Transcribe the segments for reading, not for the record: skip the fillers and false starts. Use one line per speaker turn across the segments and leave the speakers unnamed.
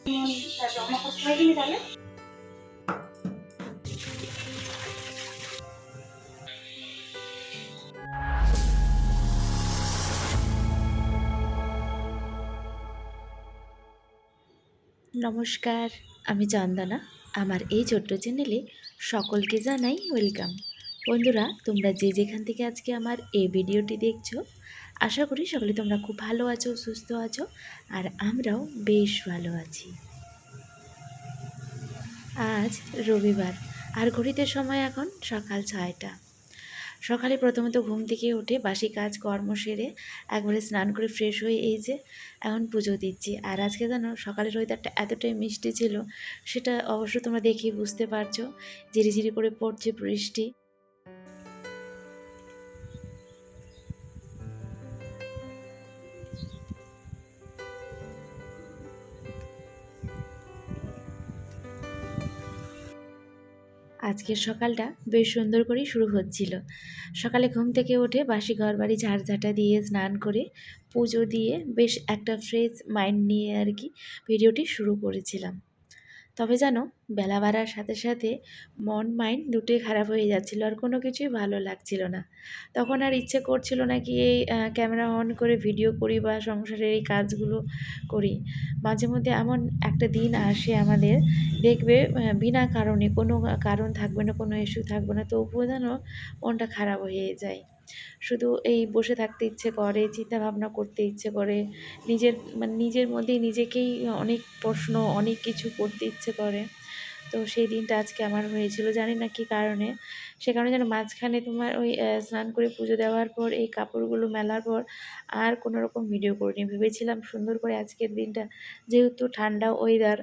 নমস্কার, আমি চন্দনা। আমার এই ছোট্ট চ্যানেলে সকলকে জানাই ওয়েলকাম। বন্ধুরা, তোমরা যে যেখান থেকে আজকে আমার এই ভিডিওটি দেখছো, আশা করি সকলে তোমরা খুব ভালো আছো, সুস্থ আছো, আর আমরাও বেশ ভালো আছি। আজ রবিবার, আর ঘড়িতে সময় এখন সকাল 6টা। সকালে প্রথমত ঘুম থেকে উঠে বাসি কাজ কর্ম সেরে একবারে স্নান করে ফ্রেশ হয়ে এই যে এখন পুজো দিচ্ছি। আর আজকে জানো সকালের ওয়েদারটা এতটাই মিষ্টি ছিল, সেটা অবশ্য তোমরা দেখেই বুঝতে পারছো। ঝিরিঝিরি করে পড়ছে বৃষ্টি। আজকের সকালটা বেশ সুন্দর করেই শুরু হচ্ছিল। সকালে ঘুম থেকে উঠে বাসি ঘর বাড়ি ঝাড়ঝাঁটা দিয়ে স্নান করে পুজো দিয়ে বেশ একটা ফ্রেশ মাইন্ড নিয়ে আর কি ভিডিওটি শুরু করেছিলাম। তবে জানো, বেলা বাড়ার সাথে সাথে মন মাইন্ড দুটোই খারাপ হয়ে যাচ্ছিল, আর কোনো কিছুই ভালো লাগছিল না। তখন আর ইচ্ছে করছিল না কি এই ক্যামেরা অন করে ভিডিও করি বা সংসারের এই কাজগুলো করি। মাঝে মধ্যে এমন একটা দিন আসে আমাদের, দেখবে বিনা কারণে কোনো কারণ থাকবে না, কোনো ইস্যু থাকবে না, তবুও যেন মনটা খারাপ হয়ে যায়। শুধু এই বসে থাকতে ইচ্ছে করে, চিন্তা ভাবনা করতে ইচ্ছে করে, নিজের মধ্যেই নিজেকেই অনেক প্রশ্ন, অনেক কিছু করতে ইচ্ছে করে। তো সেই দিনটা আজকে আমার হয়েছিল, জানি না কী কারণে। সে কারণে যেন মাঝখানে তোমার ওই স্নান করে পুজো দেওয়ার পর এই কাপড়গুলো মেলার পর আর কোনো রকম ভিডিও করিনি। ভেবেছিলাম সুন্দর করে আজকের দিনটা, যেহেতু ঠান্ডা ওয়েদার,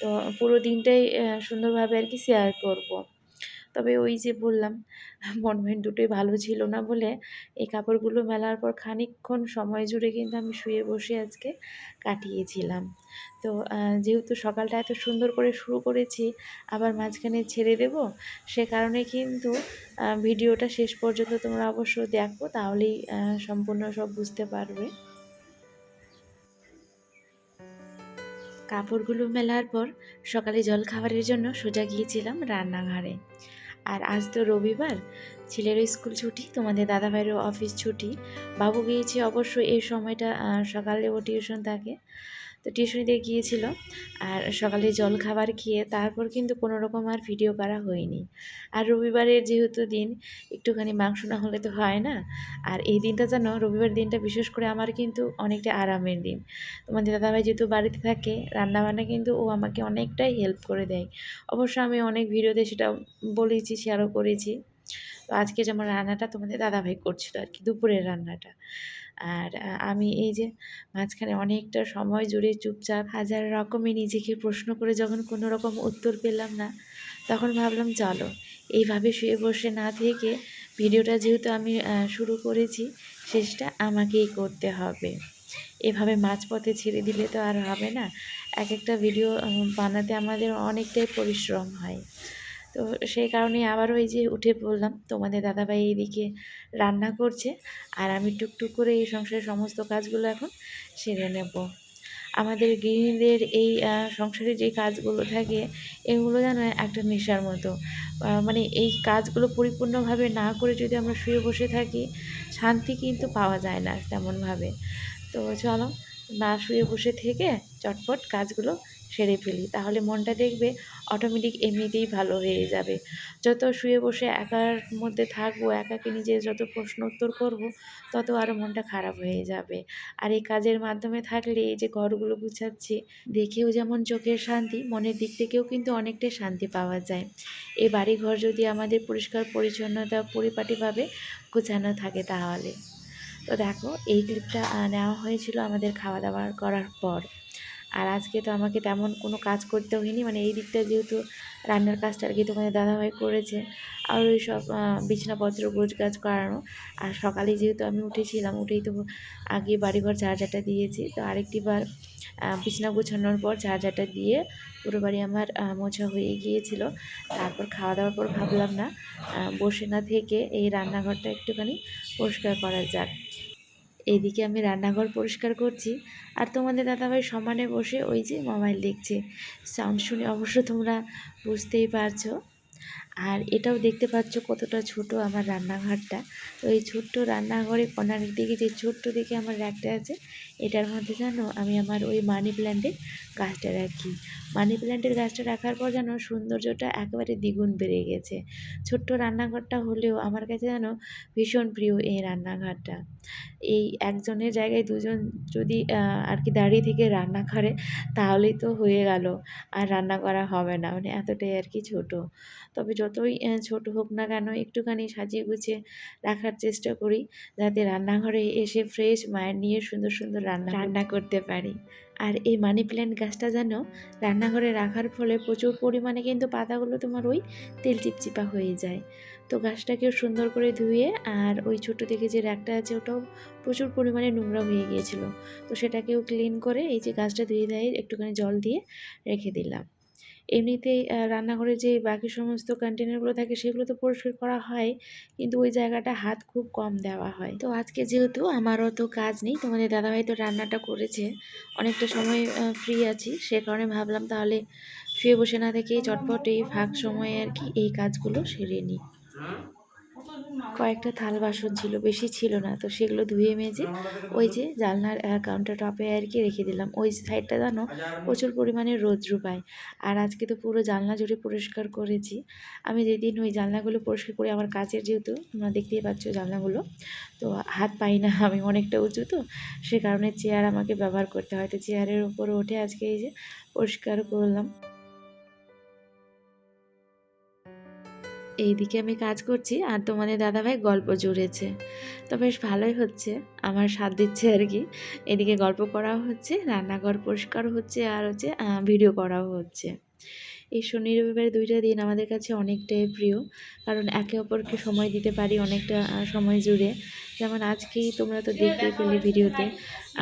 তো পুরো দিনটাই সুন্দরভাবে আর কি শেয়ার করব। তবে ওই যে বললাম, মন মাইন্ড দুটোই ভালো ছিল না বলে এই কাপড়গুলো মেলার পর খানিকক্ষণ সময় জুড়ে কিন্তু আমি শুয়ে বসে আজকে কাটিয়েছিলাম। তো যেহেতু সকালটা এত সুন্দর করে শুরু করেছি, আবার মাঝখানে ছেড়ে দেব, সে কারণে কিন্তু ভিডিওটা শেষ পর্যন্ত তোমরা অবশ্য দেখো, তাহলেই সম্পূর্ণ সব বুঝতে পারবে। কাপড়গুলো মেলার পর সকালে জলখাবারের জন্য সোজা গিয়েছিলাম রান্নাঘরে। আর আজ তো রবিবার, ছেলেরও স্কুল ছুটি, তোমাদের দাদাভাইয়েরও অফিস ছুটি। বাবু গিয়েছে অবশ্য এই সময়টা, সকালেও টিউশন থাকে, তো টিউশনিতে গিয়েছিল। আর সকালে জল খাবার খেয়ে তারপর কিন্তু কোনো রকম আর ভিডিও করা হয়নি। আর রবিবারের যেহেতু দিন, একটুখানি মাংস না হলে তো হয় না। আর এই দিনটা যেন, রবিবার দিনটা বিশেষ করে আমার কিন্তু অনেকটা আরামের দিন। তোমাদের দাদাভাই যেহেতু বাড়িতে থাকে, রান্নাবান্না কিন্তু ও আমাকে অনেকটাই হেল্প করে দেয়। অবশ্য আমি অনেক ভিডিওতে সেটা বলেছি, শেয়ারও করেছি। তো আজকে যেমন রান্নাটা তোমাদের দাদাভাই করছিল আর কি, দুপুরের রান্নাটা। আর আমি এই যে মাঝখানে অনেকটা সময় জুড়ে চুপচাপ হাজার রকমে নিজেকে প্রশ্ন করে যখন কোনো রকম উত্তর পেলাম না, তখন ভাবলাম চলো এইভাবে শুয়ে বসে না থেকে ভিডিওটা যেহেতু আমি শুরু করেছি, শেষটা আমাকেই করতে হবে। এভাবে মাঝপথে ছেড়ে দিলে তো আর হবে না। এক একটা ভিডিও বানাতে আমাদের অনেকটাই পরিশ্রম হয়। তো সেই কারণে আবারও এই যে উঠে পড়লাম। তোমাদের দাদাভাই এইদিকে রান্না করছে, আর আমি টুকটুক করে এই সংসারের সমস্ত কাজগুলো এখন সেরে নেব। আমাদের গৃহিণীদের এই সংসারে যে কাজগুলো থাকে, এগুলো যেন একটা নেশার মতো। মানে এই কাজগুলো পরিপূর্ণভাবে না করে যদি আমরা শুয়ে বসে থাকি, শান্তি কিন্তু পাওয়া যায় না তেমনভাবে। তো চলো, না শুয়ে বসে থেকে চটপট কাজগুলো সেরে ফেলি, তাহলে মনটা দেখবে অটোমেটিক এমনিতেই ভালো হয়ে যাবে। যত শুয়ে বসে একার মধ্যে থাকবো, একাকে নিজে যত প্রশ্ন উত্তর করবো, তত আরও মনটা খারাপ হয়ে যাবে। আর এই কাজের মাধ্যমে থাকলে, এই যে ঘরগুলো গুছাচ্ছি, দেখেও যেমন চোখের শান্তি, মনের দিক থেকেও কিন্তু অনেকটাই শান্তি পাওয়া যায়। এই বাড়িঘর যদি আমাদের পরিষ্কার পরিচ্ছন্নতা পরিপাটিভাবে গোছানো থাকে তাহলে। তো দেখো, এই ক্লিপটা নেওয়া হয়েছিল আমাদের খাওয়া দাওয়া করার পর। আর আজকে তো আমাকে তেমন কোনো কাজ করতে হয়নি, মানে এই দিকটা যেহেতু রান্নার কাজটা আর কি তোমাদের দাদাভাই করেছে, আর ওই সব বিছানাপত্র গোছগাছ করানো। আর সকালে যেহেতু আমি উঠেছিলাম, উঠেই তো আগে বাড়িঘর ঝাড়ঝাঁটা দিয়েছি, তো আরেকটিবার বিছানা গোছানোর পর ঝাড়ঝাঁটা দিয়ে পুরো বাড়ি আমার মোছা হয়ে গিয়েছিল। তারপর খাওয়া দাওয়ার পর ভাবলাম না, বসে না থেকে এই রান্নাঘরটা একটুখানি পরিষ্কার করা যাক। এইদিকে আমি রান্নাঘর পরিষ্কার করছি, আর তোমাদের দাদাভাই সমানে বসে ওই যে মোবাইল দেখছে। সাউন্ড শুনে অবশ্য তোমরা বুঝতেই পারছো। আর এটাও দেখতে পাচ্ছ কতটা ছোট আমার রান্নাঘরটা। তো এই ছোট্ট রান্নাঘরে কর্নারের দিকে যে ছোট্ট দিকে আমার র্যাকটা আছে, এটার মধ্যে জানো আমি আমার ওই মানি প্ল্যান্টের গাছটা রাখি। মানি প্ল্যান্টের গাছটা রাখার পর যেন সৌন্দর্যটা একেবারে দ্বিগুণ বেড়ে গেছে। ছোট্ট রান্নাঘরটা হলেও আমার কাছে যেন ভীষণ প্রিয় এই রান্নাঘরটা। এই একজনের জায়গায় দুজন যদি আর কি দাঁড়িয়ে থেকে রান্না করে, তাহলেই তো হয়ে গেল, আর রান্না করা হবে না, মানে এতটাই আর কি ছোটো। তবে যতই ছোট হোক না কেন একটুখানি সাজিয়ে গুছিয়ে রাখার চেষ্টা করি, যাতে রান্নাঘরে এসে ফ্রেশ মায়ের নিয়ে সুন্দর সুন্দর রান্না করতে পারি। আর এই মানি প্ল্যান্ট গাছটা যেন রান্নাঘরে রাখার ফলে প্রচুর পরিমাণে কিন্তু পাতাগুলো তোমার ওই তেল চিপচিপা হয়ে যায়। তো গাছটাকেও সুন্দর করে ধুয়ে, আর ওই ছোটো থেকে যে র্যাকটা আছে ওটাও প্রচুর পরিমাণে নোংরা হয়ে গিয়েছিলো, তো সেটাকেও ক্লিন করে এই যে গাছটা ধুয়ে দেয় একটুখানি জল দিয়ে রেখে দিলাম। এমনিতেই রান্নাঘরে যে বাকি সমস্ত কন্টেনারগুলো থাকে সেগুলো তো পরিষ্কার করা হয়, কিন্তু ওই জায়গাটা হাত খুব কম দেওয়া হয়। তো আজকে যেহেতু আমারও তো কাজ নেই, তোমাদের দাদাভাই তো রান্নাটা করেছে, অনেকটা সময় ফ্রি আছি, সে কারণে ভাবলাম তাহলে শুয়ে বসে না থেকেই চটপট এই ফাঁক সময়ে আর কি এই কাজগুলো সেরে নিই। কয়েকটা থাল বাসন ছিল, বেশি ছিল না, তো সেগুলো ধুয়ে মেজে ওই যে জানলার কাউন্টার টপে আর কি রেখে দিলাম। ওই সাইডটা জানো প্রচুর পরিমাণে রৌদ্র পায়। আর আজকে তো পুরো জানলা জুড়ে পরিষ্কার করেছি। আমি যেদিন ওই জানলাগুলো পরিষ্কার করি, আমার কাচের যেহেতু তোমরা দেখতেই পাচ্ছ জানলাগুলো, তো হাত পাই না, আমি অনেকটা উঁচু, তো সে কারণে চেয়ার আমাকে ব্যবহার করতে হয়। তো চেয়ারের উপরে উঠে আজকে এই যে পরিষ্কার করলাম। এইদিকে আমি কাজ করছি, আর তোমাদের দাদাভাই গল্প জুড়েছে, তো বেশ ভালোই হচ্ছে, আমার সাথ দিচ্ছে আর কি। এদিকে গল্প করাও হচ্ছে, রান্নাঘর পরিষ্কার হচ্ছে, আর হচ্ছে ভিডিও করাও হচ্ছে। এই শনি রবিবারে দুইটা দিন আমাদের কাছে অনেকটাই প্রিয়, কারণ একে অপরকে সময় দিতে পারি অনেকটা সময় জুড়ে। যেমন আজকেই তোমরা তো দেখতেই পেলে ভিডিওতে,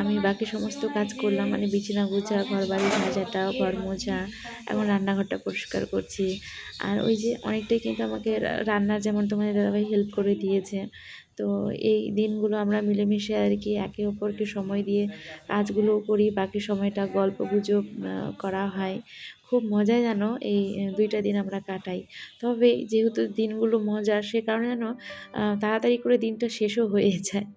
আমি বাকি সমস্ত কাজ করলাম, মানে বিছানা গোছা, ঘর বাড়ি সাজাটা, ঘর মোছা, এখন রান্নাঘরটা পরিষ্কার করছি। আর ওই যে অনেকটাই কিন্তু আমাকে রান্নার যেমন তোমাদের দাদাভাই হেল্প করে দিয়েছে। তো এই দিনগুলো আমরা মিলেমিশে আর কি একে অপরকে সময় দিয়ে কাজগুলোও করি, বাকি সময়টা গল্প গুজব করা হয়। খুব মজায় যেন এই দুইটা দিন আমরা কাটাই। তবে যেহেতু দিনগুলো মজার, সে কারণে যেন তাড়াতাড়ি করে দিনটা শেষও হয়ে যায়।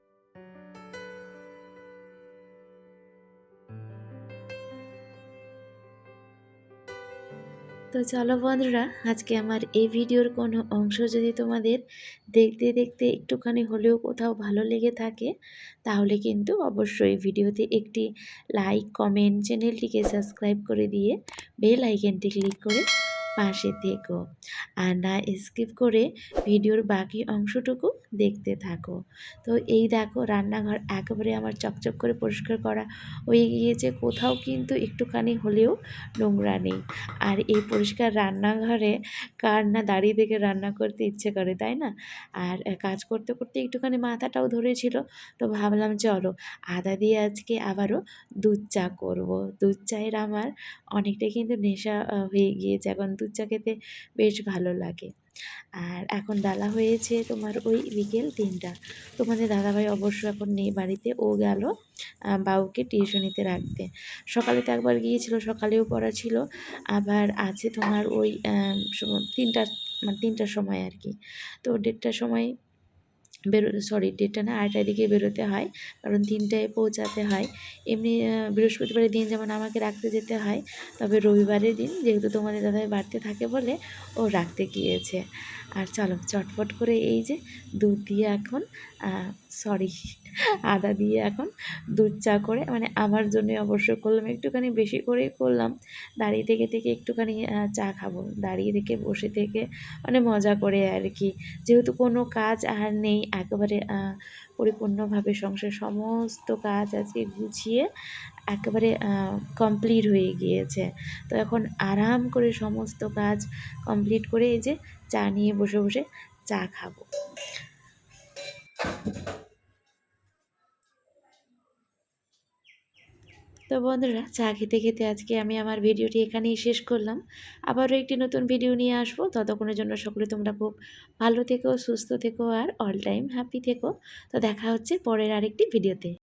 তো চলো বন্ধুরা, আজকে আমার এই ভিডিওর কোনো অংশ যদি তোমাদের দেখতে দেখতে একটুখানি হলেও কোথাও ভালো লেগে থাকে, তাহলে কিন্তু অবশ্যই ভিডিওতে একটি লাইক, কমেন্ট, চ্যানেলটিকে সাবস্ক্রাইব করে দিয়ে বেল আইকনটি ক্লিক করে পাশে থেকো, আর না স্কিপ করে ভিডিওর বাকি অংশটুকু দেখতে থাকো। তো এই দেখো রান্নাঘর একেবারে আমার চকচক করে পরিষ্কার করা হয়ে গিয়েছে, কোথাও কিন্তু একটুখানি হলেও নোংরা নেই। আর এই পরিষ্কার রান্নাঘরে কার না দাঁড়িয়ে থেকে রান্না করতে ইচ্ছে করে, তাই না? আর কাজ করতে করতে একটুখানি মাথাটাও ধরেছিল, তো ভাবলাম চলো আদা দিয়ে আজকে আবারও দুধ চা করব। দুধ চায়ের আমার অনেকটাই কিন্তু নেশা হয়ে গিয়েছে, এখন দুধ চা খেতে বেশ ভালো লাগে। আর এখন বেলা হয়েছে তোমার ওই বিকেল ৩টা। তোমাদের দাদাভাই অবশ্য এখন নেই বাড়িতে, ও গেল বাবুকে টিউশনিতে রাখতে। সকালে তো একবার গিয়েছিল, সকালেও পড়া ছিল, আবার আছে তোমার ওই ৩টার মানে ৩টার সময় আর কি। তো ১:৩০টার সময় সরি ১:৩০টা না, ৮টার দিকে বেরোতে হয়, কারণ ৩টায় পৌঁছাতে হয়। এমনি বৃহস্পতিবারের দিন যেমন আমাকে রাখতে যেতে হয়, তবে রবিবারের দিন যেহেতু তোমাদের দাদাভাই বাড়িতে থাকে বলে ও রাখতে গিয়েছে। আর চলো চটপট করে এই যে দুধ দিয়ে এখন সরি আদা দিয়ে এখন দুধ চা করে, মানে আমার জন্যই অবশ্য করলাম, একটুখানি বেশি করেই করলাম। দাঁড়িয়ে থেকে থেকে একটুখানি চা খাবো, দাঁড়িয়ে থেকে বসে থেকে মানে মজা করে আর কি। যেহেতু কোনো কাজ আর নেই, একেবারে পরিপূর্ণভাবে সংসারের সমস্ত কাজ আজকে গুছিয়ে একেবারে কমপ্লিট হয়ে গিয়েছে। তো এখন আরাম করে সমস্ত কাজ কমপ্লিট করে এই যে চা নিয়ে বসে বসে চা খাবো। তো বন্ধুরা, চা খেতে খেতে আজকে আমি আমার ভিডিওটি এখানেই শেষ করলাম। আবারও একটি নতুন ভিডিও নিয়ে আসবো, ততক্ষণের জন্য সকলে তোমরা খুব ভালো থেকো, সুস্থ থেকো, আর অল টাইম হ্যাপি থেকো। তো দেখা হচ্ছে পরের আরেকটি ভিডিওতে।